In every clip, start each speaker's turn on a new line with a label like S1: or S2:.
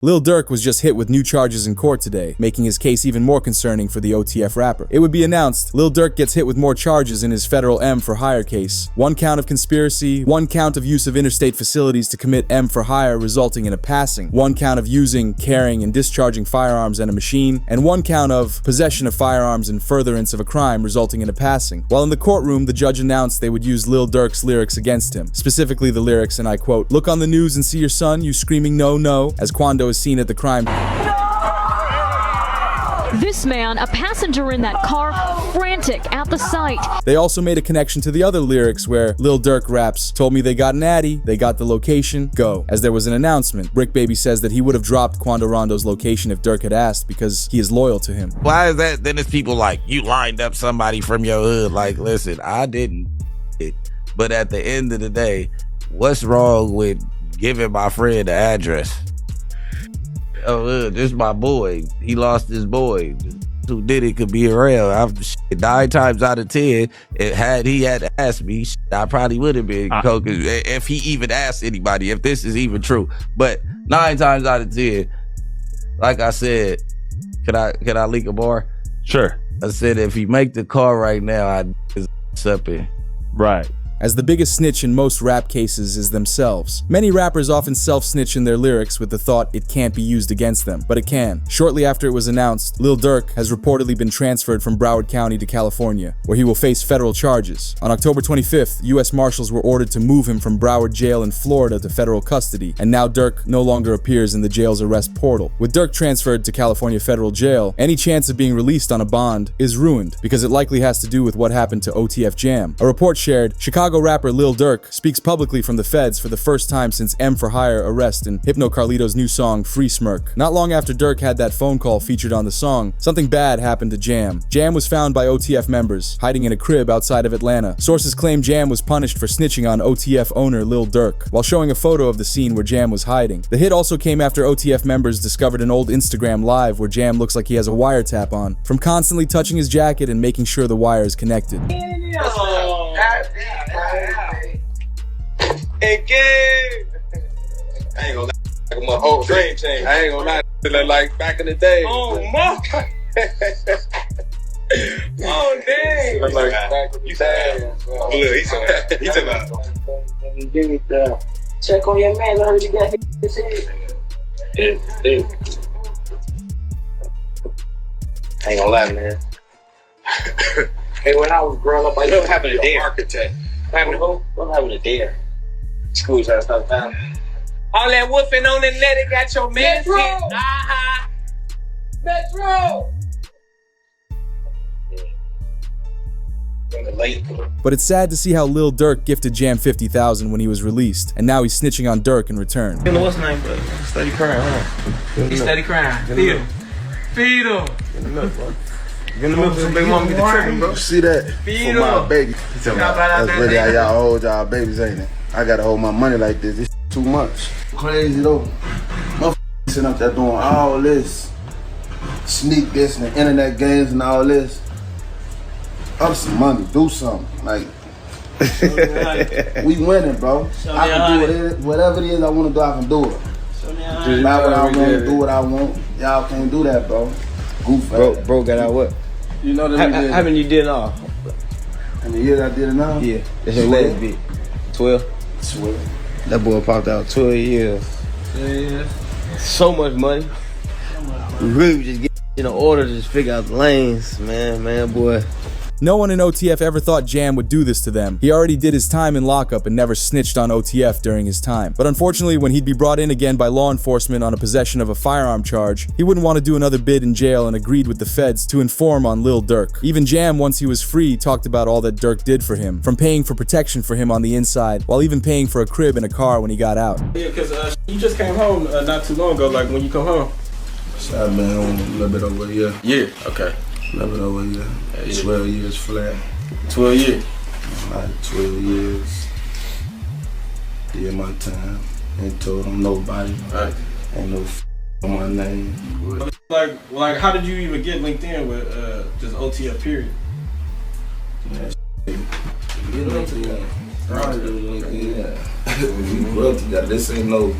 S1: Lil Durk was just hit with new charges in court today, making his case even more concerning for the OTF rapper. It would be announced Lil Durk gets hit with more charges in his federal M for hire case. 1 count of conspiracy, 1 count of use of interstate facilities to commit M for hire resulting in a passing, 1 count of using, carrying, and discharging firearms and a machine, and 1 count of possession of firearms in furtherance of a crime resulting in a passing. While in the courtroom, the judge announced they would use Lil Durk's lyrics against him, specifically the lyrics, and I quote, "Look on the news and see your son, you screaming no, no," as Quando is seen at the crime.
S2: This man, a passenger in that car, frantic at the sight.
S1: They also made a connection to the other lyrics where Lil Durk raps, "Told me they got an addy, they got the location, go." As there was an announcement, Brick Baby says that he would have dropped Quando Rondo's location if Durk had asked because he is loyal to him.
S3: Why is that? Then it's people like, you lined up somebody from your hood. Like, listen, I didn't. But at the end of the day, what's wrong with giving my friend the address? Oh, this is my boy. He lost his boy. Who did it could be around. 9 times out of 10, had he asked me, I probably would have been coke if he even asked anybody, if this is even true. But 9 times out of 10, like I said, can I leak a bar?
S4: Sure.
S3: I said if he make the call right now, I'd something.
S4: Right.
S1: As the biggest snitch in most rap cases is themselves. Many rappers often self-snitch in their lyrics with the thought it can't be used against them, but it can. Shortly after it was announced, Lil Durk has reportedly been transferred from Broward County to California, where he will face federal charges. On October 25th, U.S. Marshals were ordered to move him from Broward Jail in Florida to federal custody, and now Durk no longer appears in the jail's arrest portal. With Durk transferred to California federal jail, any chance of being released on a bond is ruined, because it likely has to do with what happened to OTF Jam. A report shared, Chicago rapper Lil Durk speaks publicly from the feds for the first time since M for Hire arrest in Hypno Carlito's new song, Free Smirk. Not long after Durk had that phone call featured on the song, something bad happened to Jam. Jam was found by OTF members, hiding in a crib outside of Atlanta. Sources claim Jam was punished for snitching on OTF owner Lil Durk, while showing a photo of the scene where Jam was hiding. The hit also came after OTF members discovered an old Instagram live where Jam looks like he has a wiretap on, from constantly touching his jacket and making sure the wire is connected.
S5: Hey, kid. I ain't gonna lie, like my whole dream change. I ain't gonna lie, like back in the day. Oh, my. Oh, dang. Like back in the day. Look, he took out.
S6: Give me the check on your man. I heard you got his head. Yeah. I ain't gonna lie, man. Hey, when I was growing up, I used to have a dare. Architect. What happened to dare? School's out of town.
S5: All that woofing on the net, it got your man
S6: Metro!
S5: shit.
S6: Metro!
S1: But it's sad to see how Lil Durk gifted Jam 50,000 when he was released, and now he's snitching on Durk in return.
S7: You know what's his name, but steady crying, huh? He steady crying. Feed him. Feed him.
S4: Get the milk, bro.
S7: Get the milk so baby mama get the tripping, bro.
S8: You see that?
S7: Feed
S8: For my
S7: him.
S8: baby. That's really how y'all hold y'all babies, ain't it? I gotta hold my money like this. It's too much. Crazy though. Motherfuckers sitting up there doing all this. Sneak this and the internet games and all this. Up some money, do something. Like, we winning, bro. I can do whatever it is I want to do, I can do it. Just buy what I want, do what I want. Y'all can't do that, bro. Goof.
S7: Bro got out what?
S8: You know
S7: How many you did all?
S8: And the years I did it now?
S7: Yeah. That's your last bit. 12?
S8: 12.
S7: That boy popped out 12 years.
S8: Yeah.
S7: So much money. We really was just getting in order to just figure out the lanes, man, boy.
S1: No one in OTF ever thought Jam would do this to them. He already did his time in lockup and never snitched on OTF during his time. But unfortunately, when he'd be brought in again by law enforcement on a possession of a firearm charge, he wouldn't want to do another bid in jail and agreed with the feds to inform on Lil Durk. Even Jam, once he was free, talked about all that Durk did for him, from paying for protection for him on the inside, while even paying for a crib and a car when he got out.
S9: Yeah, because you just came home not too long ago, like when you come home.
S8: So I've been home a little bit over a year.
S9: Yeah, okay.
S8: A little bit over a year. 12 years flat.
S9: 12 years?
S8: Like 12 years. Did my time. Ain't told them nobody.
S9: Right.
S8: Ain't no on my name.
S9: Like, how did you even get linked in with just OTF period?
S8: Yeah, get linked in. Yeah. We grew up together. This ain't no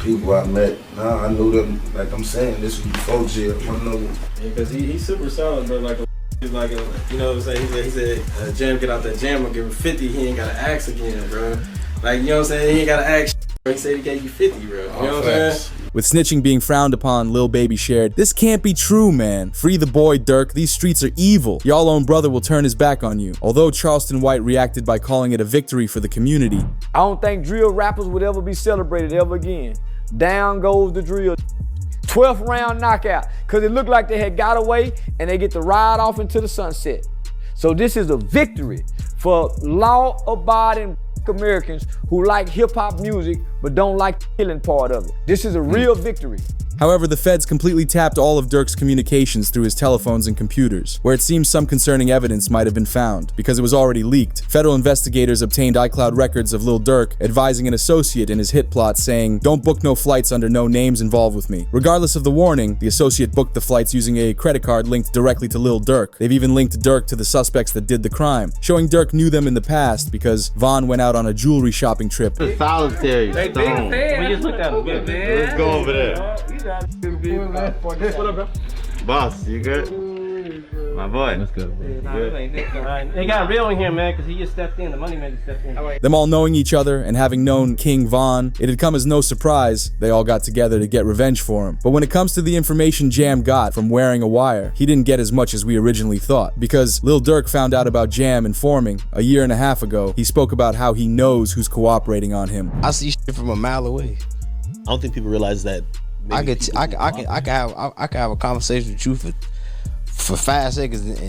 S8: people I met. Nah, I knew them. Like I'm saying, this was before jail. I know.
S9: Yeah, because he's super solid, bro. He's like a, you know what I'm saying? He said, Jam get out that jam and give him 50. He ain't got to ask again, bro. Like, you know what I'm saying? He ain't got to ask. He said he gave you 50, bro. You know what I'm saying?
S1: With snitching being frowned upon, Lil Baby shared, "This can't be true, man. Free the boy, Durk. These streets are evil. Y'all own brother will turn his back on you." Although Charleston White reacted by calling it a victory for the community.
S4: I don't think drill rappers would ever be celebrated ever again. Down goes the drill. 12th round knockout, because it looked like they had got away and they get to ride off into the sunset. So this is a victory for law-abiding Americans who like hip-hop music but don't like the killing part of it. This is a real victory.
S1: However, the feds completely tapped all of Durk's communications through his telephones and computers, where it seems some concerning evidence might have been found, because it was already leaked. Federal investigators obtained iCloud records of Lil Durk advising an associate in his hit plot saying, "Don't book no flights under no names involved with me." Regardless of the warning, the associate booked the flights using a credit card linked directly to Lil Durk. They've even linked Durk to the suspects that did the crime, showing Durk knew them in the past because Vaughn went out on a jewelry shopping trip.
S7: Solitary stone.
S9: We just looked at him.
S7: Let's go over there. What up, bro? Boss, you good? My boy. That's good.
S9: They got real in here, man, because he just stepped in. The money man just stepped in.
S1: Them all knowing each other and having known King Von, it had come as no surprise they all got together to get revenge for him. But when it comes to the information Jam got from wearing a wire, he didn't get as much as we originally thought. Because Lil Durk found out about Jam informing a year and a half ago, he spoke about how he knows who's cooperating on him.
S10: I see shit from a mile away.
S11: I don't think people realize that.
S10: I can have a conversation with you for 5 seconds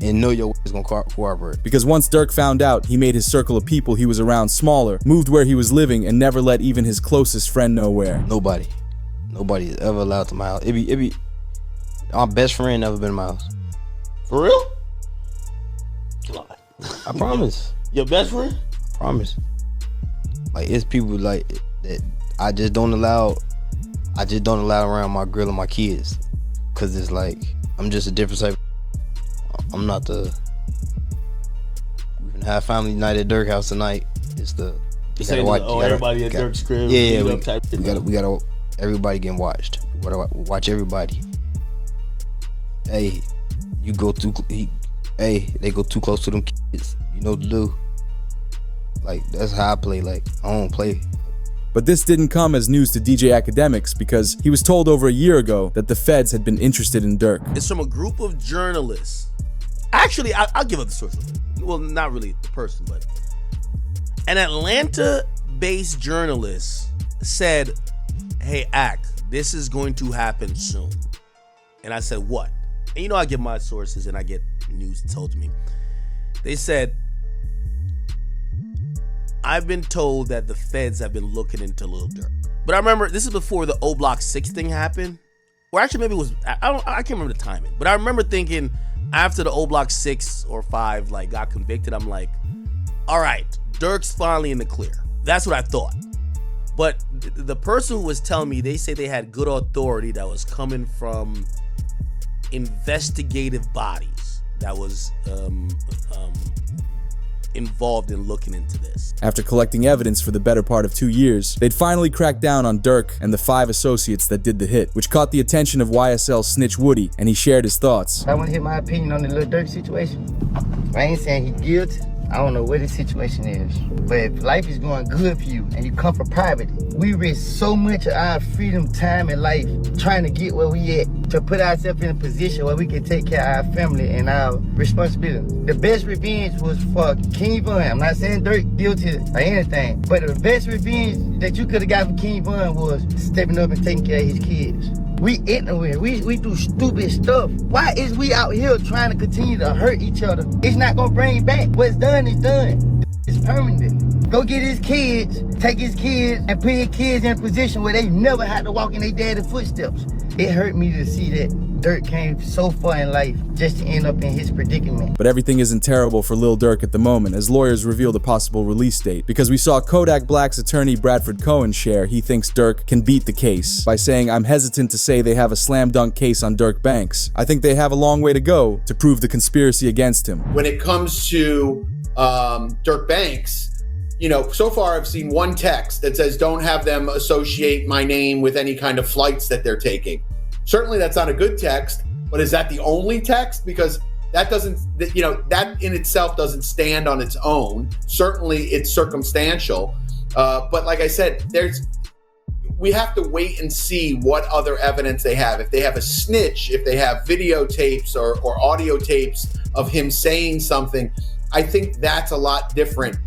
S10: and know your is gonna cooperate.
S1: Because once Durk found out, he made his circle of people he was around smaller, moved where he was living, and never let even his closest friend know where.
S10: Nobody is ever allowed to my house. It be our best friend never been to my house.
S11: For real? God.
S10: I promise.
S11: Your best friend?
S10: I promise. Like it's people like that I just don't allow around my girl and my kids, cause it's like I'm just a different type. I'm not the. We're gonna have family night at Durk house tonight. It's the. You gotta watch.
S11: Everybody at Durk's crib.
S10: Yeah, we gotta. Everybody getting watched. We gotta watch everybody. Hey, you go too. They go too close to them kids. You know what to do. Like that's how I play. Like I don't play.
S1: But this didn't come as news to DJ Academics because he was told over a year ago that the feds had been interested in Durk.
S11: It's from a group of journalists. Actually, I'll give up the source. Well, not really the person, but an Atlanta-based journalist said, "Hey, this is going to happen soon." And I said, "What?" And you know, I give my sources and I get news told to me. They said, "I've been told that the feds have been looking into Lil Durk." But I remember this is before the O Block 6 thing happened. Or actually maybe it was, I can't remember the timing. But I remember thinking after the O Block 6 or 5 like got convicted, I'm like, all right, Durk's finally in the clear. That's what I thought. But the person who was telling me, they say they had good authority that was coming from investigative bodies that was involved in looking into this.
S1: After collecting evidence for the better part of 2 years, they'd finally cracked down on Durk and the 5 associates that did the hit, which caught the attention of YSL snitch Woody, and he shared his thoughts.
S12: I want to hear my opinion on the Lil Durk situation. I ain't saying he guilty. I don't know what his situation is. But if life is going good for you and you come from poverty, we risk so much of our freedom, time, and life trying to get where we at, to put ourselves in a position where we can take care of our family and our responsibility. The best revenge was for King Von. I'm not saying Durk guilty or anything, but the best revenge that you could have got from King Von was stepping up and taking care of his kids. We ignorant, we do stupid stuff. Why is we out here trying to continue to hurt each other? It's not gonna bring it back. What's done is done. It's permanent. Go get his kids, take his kids, and put his kids in a position where they never had to walk in their daddy's footsteps. It hurt me to see that Durk came so far in life just to end up in his predicament.
S1: But everything isn't terrible for Lil Durk at the moment, as lawyers revealed a possible release date, because we saw Kodak Black's attorney Bradford Cohen share he thinks Durk can beat the case by saying, "I'm hesitant to say they have a slam dunk case on Durk Banks. I think they have a long way to go to prove the conspiracy against him."
S13: When it comes to Durk Banks, you know, so far I've seen one text that says, don't have them associate my name with any kind of flights that they're taking. Certainly that's not a good text, but is that the only text? Because that doesn't, you know, that in itself doesn't stand on its own. Certainly it's circumstantial. But like I said, we have to wait and see what other evidence they have. If they have a snitch, if they have videotapes or audio tapes of him saying something, I think that's a lot different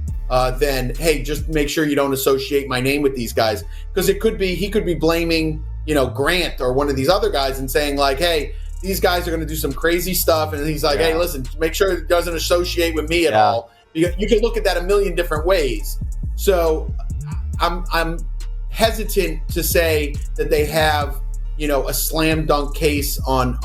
S13: than, hey, just make sure you don't associate my name with these guys. Because he could be blaming, you know, Grant or one of these other guys and saying like, hey, these guys are going to do some crazy stuff. And he's like, hey, listen, make sure it doesn't associate with me at all. You can look at that a million different ways. So I'm hesitant to say that they have, you know, a slam dunk case on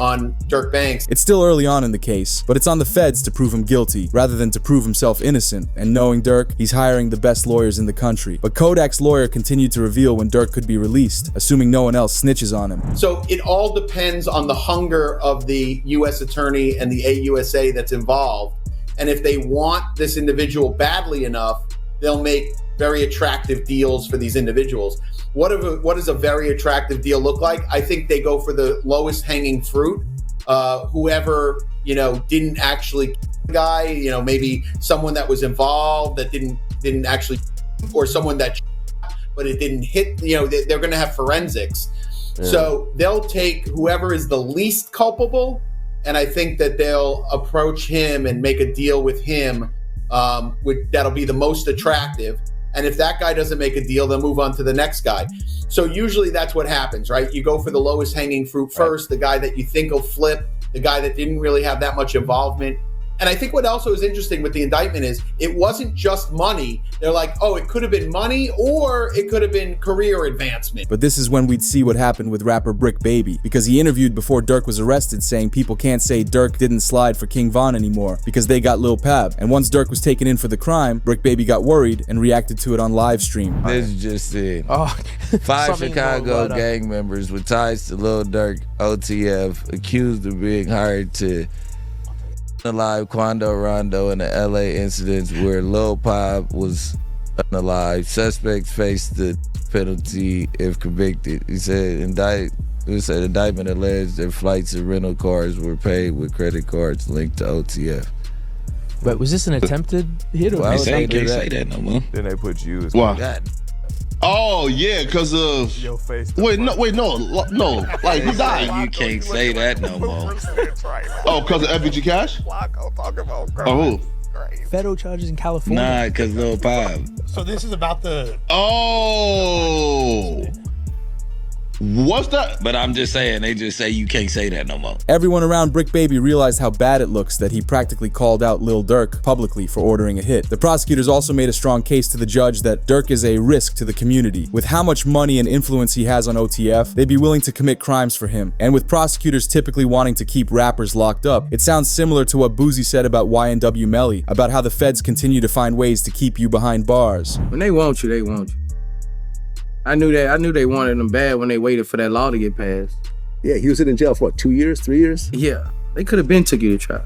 S13: Durk Banks.
S1: It's still early on in the case, but it's on the feds to prove him guilty rather than to prove himself innocent. And knowing Durk, he's hiring the best lawyers in the country. But Kodak's lawyer continued to reveal when Durk could be released, assuming no one else snitches on him.
S13: So it all depends on the hunger of the U.S. attorney and the AUSA that's involved. And if they want this individual badly enough, they'll make very attractive deals for these individuals. What does a very attractive deal look like? I think they go for the lowest hanging fruit. Whoever, you know, didn't actually the guy, you know, maybe someone that was involved that didn't actually, or someone that, but it didn't hit, you know, they're going to have forensics. Yeah. So they'll take whoever is the least culpable, and I think that they'll approach him and make a deal with him that'll be the most attractive. And if that guy doesn't make a deal, they'll move on to the next guy. So usually that's what happens, right? You go for the lowest hanging fruit first, the guy that you think will flip, the guy that didn't really have that much involvement. And I think what also is interesting with the indictment is it wasn't just money. They're like, oh, it could have been money or it could have been career advancement.
S1: But this is when we'd see what happened with rapper Brick Baby, because he interviewed before Durk was arrested saying people can't say Durk didn't slide for King Von anymore because they got Lul Pab. And once Durk was taken in for the crime, Brick Baby got worried and reacted to it on live stream.
S3: This is just it. 5 Chicago gang members with ties to Lil Durk, OTF, accused of being hired to alive Quando Rondo in the LA incidents where Lul Pab was unalive. Suspects faced the penalty if convicted. He said indictment alleged that flights and rental cars were paid with credit cards linked to OTF.
S14: But was this an attempted hit? Or
S3: Well, they can't say that no more.
S15: Then they put you as
S8: Why? Oh yeah, because of
S15: your face.
S8: Wait, no. Like who died?
S3: You can't say that no more.
S8: Oh, because of FBG Cash? Oh, who?
S14: Federal charges in California.
S3: Nah, because Lul Pab.
S16: So this is about the.
S8: Oh. What's that?
S3: But I'm just saying, they just say you can't say that no more.
S1: Everyone around Brick Baby realized how bad it looks that he practically called out Lil Durk publicly for ordering a hit. The prosecutors also made a strong case to the judge that Durk is a risk to the community. With how much money and influence he has on OTF, they'd be willing to commit crimes for him. And with prosecutors typically wanting to keep rappers locked up, it sounds similar to what Boozy said about YNW Melly, about how the feds continue to find ways to keep you behind bars.
S7: When they want you, they want you. I knew they wanted him bad when they waited for that law to get passed.
S17: Yeah, he was in jail for what, 2 years, 3 years?
S7: Yeah, they could have been took you to trial.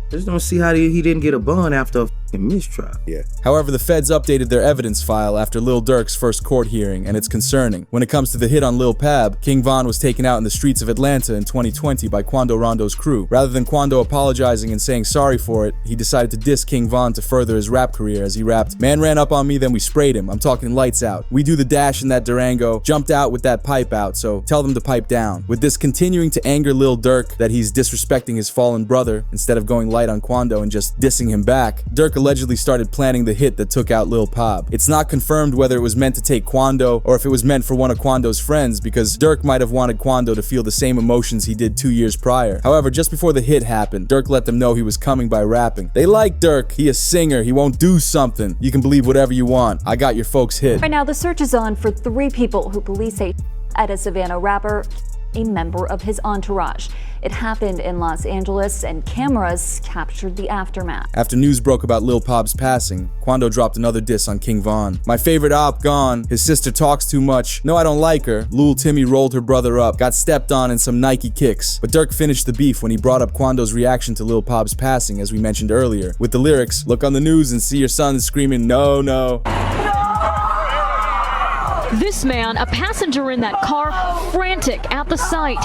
S7: Just don't see how he didn't get a bond after a fucking mistrial.
S17: Yeah.
S1: However, the feds updated their evidence file after Lil Durk's first court hearing, and it's concerning. When it comes to the hit on Lul Pab, King Von was taken out in the streets of Atlanta in 2020 by Quando Rondo's crew. Rather than Quando apologizing and saying sorry for it, he decided to diss King Von to further his rap career as he rapped, "Man ran up on me, then we sprayed him. I'm talking lights out. We do the dash in that Durango, jumped out with that pipe out, so tell them to pipe down." With this continuing to anger Lil Durk that he's disrespecting his fallen brother instead of going light on Quando and just dissing him back, Durk allegedly started planning the hit that took out Lul Pab. It's not confirmed whether it was meant to take Quando or if it was meant for one of Quando's friends, because Durk might have wanted Quando to feel the same emotions he did 2 years prior. However, just before the hit happened, Durk let them know he was coming by rapping. They like Durk. He a singer. He won't do something. You can believe whatever you want. I got your folks hit.
S18: Right now, the search is on for 3 people who police say at a Savannah rapper.
S15: a member of his entourage. It happened in Los Angeles, and cameras captured the aftermath.
S1: After news broke about Lil Pab's passing, Quando dropped another diss on King Von. My favorite op gone, his sister talks too much, no I don't like her, Lul Timmy rolled her brother up, got stepped on in some Nike kicks. But Durk finished the beef when he brought up Quando's reaction to Lil Pab's passing, as we mentioned earlier, with the lyrics, "Look on the news and see your son screaming no, no."
S2: This man, a passenger in that car, frantic at the sight.